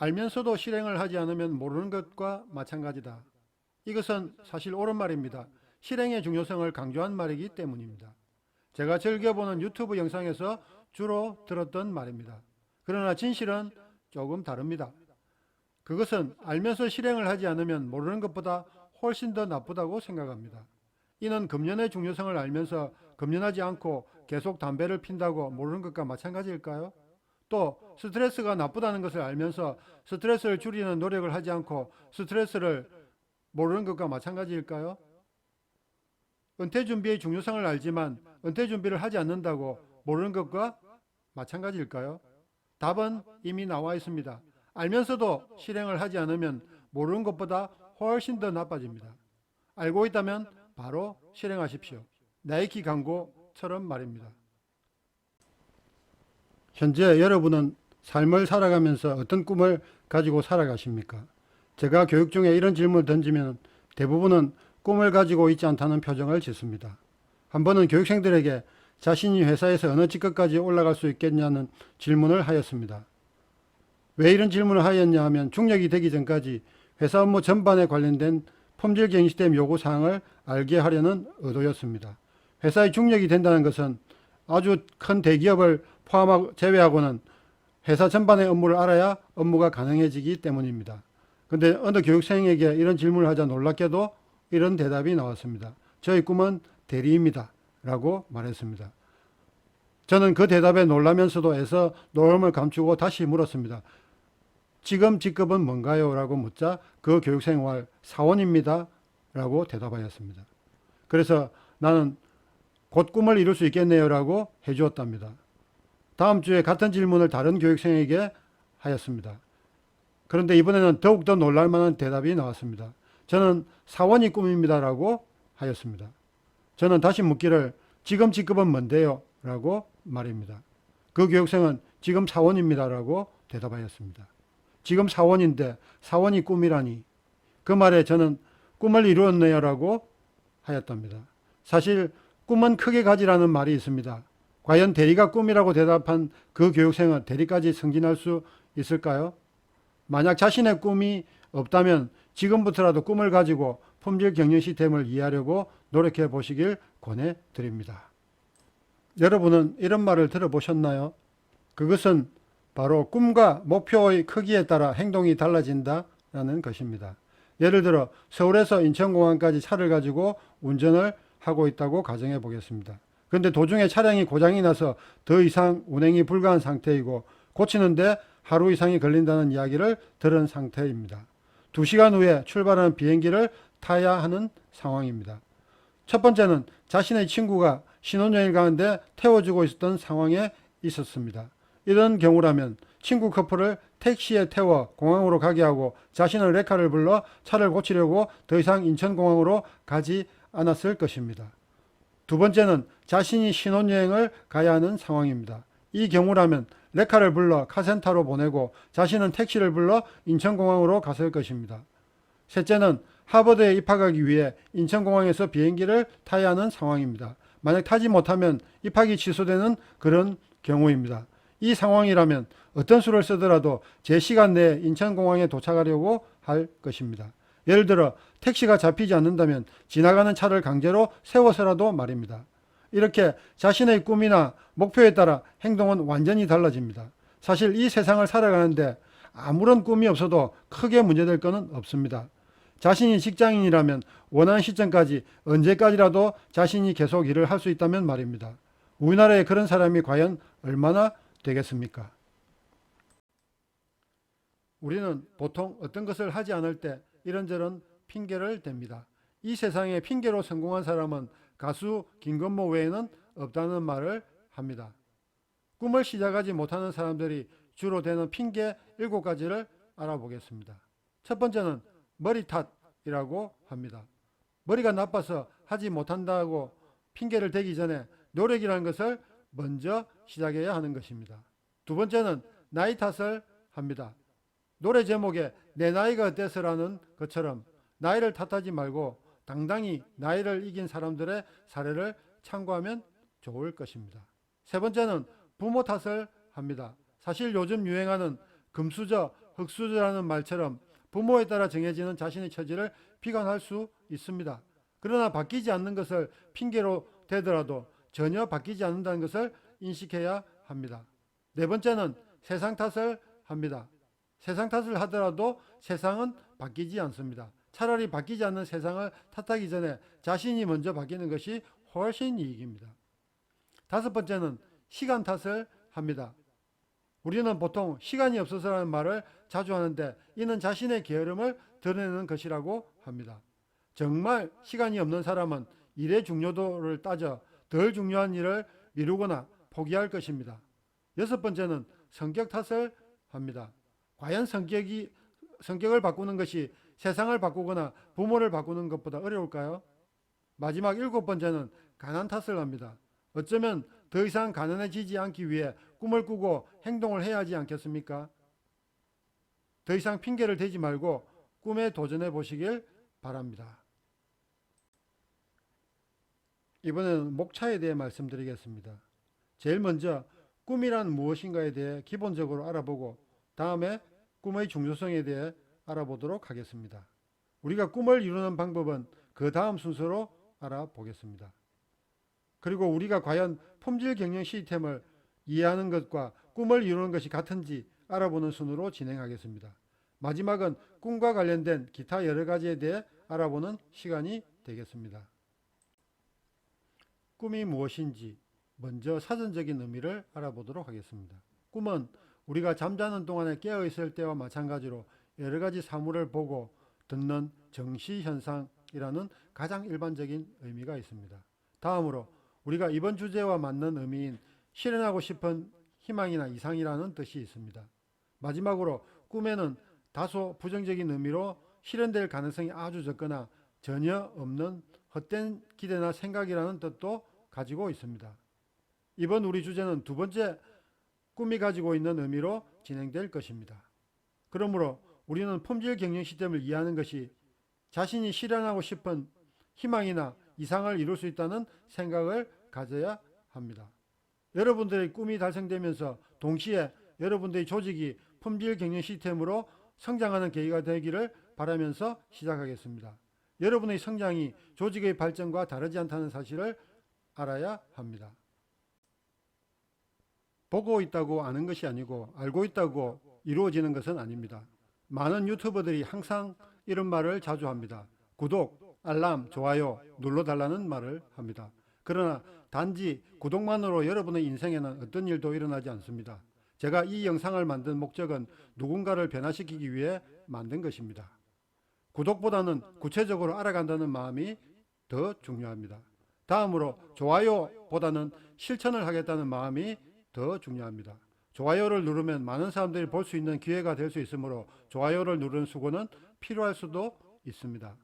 알면서도 실행을 하지 않으면 모르는 것과 마찬가지다. 이것은 사실 옳은 말입니다. 실행의 중요성을 강조한 말이기 때문입니다. 제가 즐겨보는 유튜브 영상에서 주로 들었던 말입니다. 그러나 진실은 조금 다릅니다. 그것은 알면서 실행을 하지 않으면 모르는 것보다 훨씬 더 나쁘다고 생각합니다. 이는 금연의 중요성을 알면서 금연하지 않고 계속 담배를 핀다고 모르는 것과 마찬가지일까요? 또 스트레스가 나쁘다는 것을 알면서 스트레스를 줄이는 노력을 하지 않고 스트레스를 모르는 것과 마찬가지일까요? 은퇴 준비의 중요성을 알지만 은퇴 준비를 하지 않는다고 모르는 것과 마찬가지일까요? 답은 이미 나와 있습니다. 알면서도 실행을 하지 않으면 모르는 것보다 훨씬 더 나빠집니다. 알고 있다면 바로 실행하십시오. 나이키 광고처럼 말입니다. 현재 여러분은 삶을 살아가면서 어떤 꿈을 가지고 살아가십니까? 제가 교육 중에 이런 질문을 던지면 대부분은 꿈을 가지고 있지 않다는 표정을 짓습니다. 한 번은 교육생들에게 자신이 회사에서 어느 직급까지 올라갈 수 있겠냐는 질문을 하였습니다. 왜 이런 질문을 하였냐 하면 중력이 되기 전까지 회사 업무 전반에 관련된 품질 경영 시스템 요구사항을 알게 하려는 의도였습니다. 회사의 중력이 된다는 것은 아주 큰 대기업을 포함하고 제외하고는 회사 전반의 업무를 알아야 업무가 가능해지기 때문입니다. 그런데 어느 교육생에게 이런 질문을 하자 놀랍게도 이런 대답이 나왔습니다. 저의 꿈은 대리입니다. 라고 말했습니다. 저는 그 대답에 놀라면서도 애써 놀람을 감추고 다시 물었습니다. 지금 직급은 뭔가요? 라고 묻자 그 교육생활 사원입니다. 라고 대답하였습니다. 그래서 나는 곧 꿈을 이룰 수 있겠네요. 라고 해주었답니다. 다음 주에 같은 질문을 다른 교육생에게 하였습니다. 그런데 이번에는 더욱더 놀랄만한 대답이 나왔습니다. 저는 사원이 꿈입니다. 라고 하였습니다. 저는 다시 묻기를 지금 직급은 뭔데요? 라고 말입니다. 그 교육생은 지금 사원입니다. 라고 대답하였습니다. 지금 사원인데 사원이 꿈이라니. 그 말에 저는 꿈을 이루었네요. 라고 하였답니다. 사실 꿈은 크게 가지라는 말이 있습니다. 과연 대리가 꿈이라고 대답한 그 교육생은 대리까지 승진할 수 있을까요? 만약 자신의 꿈이 없다면 지금부터라도 꿈을 가지고 품질 경영 시스템을 이해하려고 노력해 보시길 권해드립니다. 여러분은 이런 말을 들어보셨나요? 그것은 바로 꿈과 목표의 크기에 따라 행동이 달라진다라는 것입니다. 예를 들어 서울에서 인천공항까지 차를 가지고 운전을 하고 있다고 가정해 보겠습니다. 그런데 도중에 차량이 고장이 나서 더 이상 운행이 불가한 상태이고 고치는데 하루 이상이 걸린다는 이야기를 들은 상태입니다. 2시간 후에 출발하는 비행기를 타야 하는 상황입니다. 첫 번째는 자신의 친구가 신혼여행을 가는데 태워주고 있었던 상황에 있었습니다. 이런 경우라면 친구 커플을 택시에 태워 공항으로 가게 하고 자신은 레카를 불러 차를 고치려고 더 이상 인천공항으로 가지 않았을 것입니다. 두 번째는 자신이 신혼여행을 가야 하는 상황입니다. 이 경우라면 레카를 불러 카센터로 보내고 자신은 택시를 불러 인천공항으로 갔을 것입니다. 셋째는 하버드에 입학하기 위해 인천공항에서 비행기를 타야 하는 상황입니다. 만약 타지 못하면 입학이 취소되는 그런 경우입니다. 이 상황이라면 어떤 수를 쓰더라도 제 시간 내에 인천공항에 도착하려고 할 것입니다. 예를 들어 택시가 잡히지 않는다면 지나가는 차를 강제로 세워서라도 말입니다. 이렇게 자신의 꿈이나 목표에 따라 행동은 완전히 달라집니다. 사실 이 세상을 살아가는데 아무런 꿈이 없어도 크게 문제될 것은 없습니다. 자신이 직장인이라면 원하는 시점까지 언제까지라도 자신이 계속 일을 할 수 있다면 말입니다. 우리나라에 그런 사람이 과연 얼마나 되겠습니까? 우리는 보통 어떤 것을 하지 않을 때 이런저런 핑계를 댑니다. 이 세상에 핑계로 성공한 사람은 가수 김건모 외에는 없다는 말을 합니다. 꿈을 시작하지 못하는 사람들이 주로 대는 핑계 7가지를 알아보겠습니다. 첫 번째는 머리 탓이라고 합니다. 머리가 나빠서 하지 못한다고 핑계를 대기 전에 노력이라는 것을 먼저 시작해야 하는 것입니다. 두 번째는 나이 탓을 합니다. 노래 제목에 내 나이가 어때서라는 것처럼 나이를 탓하지 말고 당당히 나이를 이긴 사람들의 사례를 참고하면 좋을 것입니다. 세 번째는 부모 탓을 합니다. 사실 요즘 유행하는 금수저 흙수저라는 말처럼 부모에 따라 정해지는 자신의 처지를 비관할 수 있습니다. 그러나 바뀌지 않는 것을 핑계로 대더라도 전혀 바뀌지 않는다는 것을 인식해야 합니다. 네 번째는 세상 탓을 합니다. 세상 탓을 하더라도 세상은 바뀌지 않습니다. 차라리 바뀌지 않는 세상을 탓하기 전에 자신이 먼저 바뀌는 것이 훨씬 이익입니다. 다섯 번째는 시간 탓을 합니다. 우리는 보통 시간이 없어서라는 말을 자주 하는데 이는 자신의 게으름을 드러내는 것이라고 합니다. 정말 시간이 없는 사람은 일의 중요도를 따져 덜 중요한 일을 미루거나 포기할 것입니다. 여섯 번째는 성격 탓을 합니다. 과연 성격을 바꾸는 것이 세상을 바꾸거나 부모를 바꾸는 것보다 어려울까요? 마지막 일곱 번째는 가난 탓을 합니다. 어쩌면 더 이상 가난해지지 않기 위해 꿈을 꾸고 행동을 해야 하지 않겠습니까? 더 이상 핑계를 대지 말고 꿈에 도전해 보시길 바랍니다. 이번에는 목차에 대해 말씀드리겠습니다. 제일 먼저 꿈이란 무엇인가에 대해 기본적으로 알아보고 다음에 꿈의 중요성에 대해 알아보도록 하겠습니다. 우리가 꿈을 이루는 방법은 그 다음 순서로 알아보겠습니다. 그리고 우리가 과연 품질 경영 시스템을 이해하는 것과 꿈을 이루는 것이 같은지 알아보는 순으로 진행하겠습니다. 마지막은 꿈과 관련된 기타 여러 가지에 대해 알아보는 시간이 되겠습니다. 꿈이 무엇인지 먼저 사전적인 의미를 알아보도록 하겠습니다. 꿈은 우리가 잠자는 동안에 깨어 있을 때와 마찬가지로 여러 가지 사물을 보고 듣는 정시 현상이라는 가장 일반적인 의미가 있습니다. 다음으로 우리가 이번 주제와 맞는 의미인 실현하고 싶은 희망이나 이상이라는 뜻이 있습니다. 마지막으로 꿈에는 다소 부정적인 의미로 실현될 가능성이 아주 적거나 전혀 없는 헛된 기대나 생각이라는 뜻도 가지고 있습니다. 이번 우리 주제는 두 번째 꿈이 가지고 있는 의미로 진행될 것입니다. 그러므로 우리는 품질 경영 시스템을 이해하는 것이 자신이 실현하고 싶은 희망이나 이상을 이룰 수 있다는 생각을 가져야 합니다. 여러분들의 꿈이 달성되면서 동시에 여러분들의 조직이 품질 경영 시스템으로 성장하는 계기가 되기를 바라면서 시작하겠습니다. 여러분의 성장이 조직의 발전과 다르지 않다는 사실을 알아야 합니다. 보고 있다고 아는 것이 아니고 알고 있다고 이루어지는 것은 아닙니다. 많은 유튜버들이 항상 이런 말을 자주 합니다. 구독, 알람, 좋아요 눌러달라는 말을 합니다. 그러나 단지 구독만으로 여러분의 인생에는 어떤 일도 일어나지 않습니다. 제가 이 영상을 만든 목적은 누군가를 변화시키기 위해 만든 것입니다. 구독보다는 구체적으로 알아간다는 마음이 더 중요합니다. 다음으로 좋아요보다는 실천을 하겠다는 마음이 더 중요합니다. 좋아요를 누르면 많은 사람들이 볼 수 있는 기회가 될 수 있으므로 좋아요를 누르는 수고는 필요할 수도 있습니다.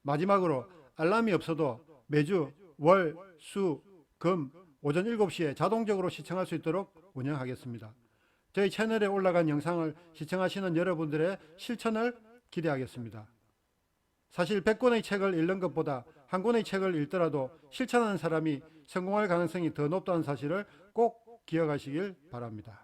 마지막으로 알람이 없어도 매주 월, 수, 금 오전 7시에 자동적으로 시청할 수 있도록 운영하겠습니다. 저희 채널에 올라간 영상을 시청하시는 여러분들의 실천을 기대하겠습니다. 사실 100권의 책을 읽는 것보다 한 권의 책을 읽더라도 실천하는 사람이 성공할 가능성이 더 높다는 사실을 꼭 기억하시길 바랍니다.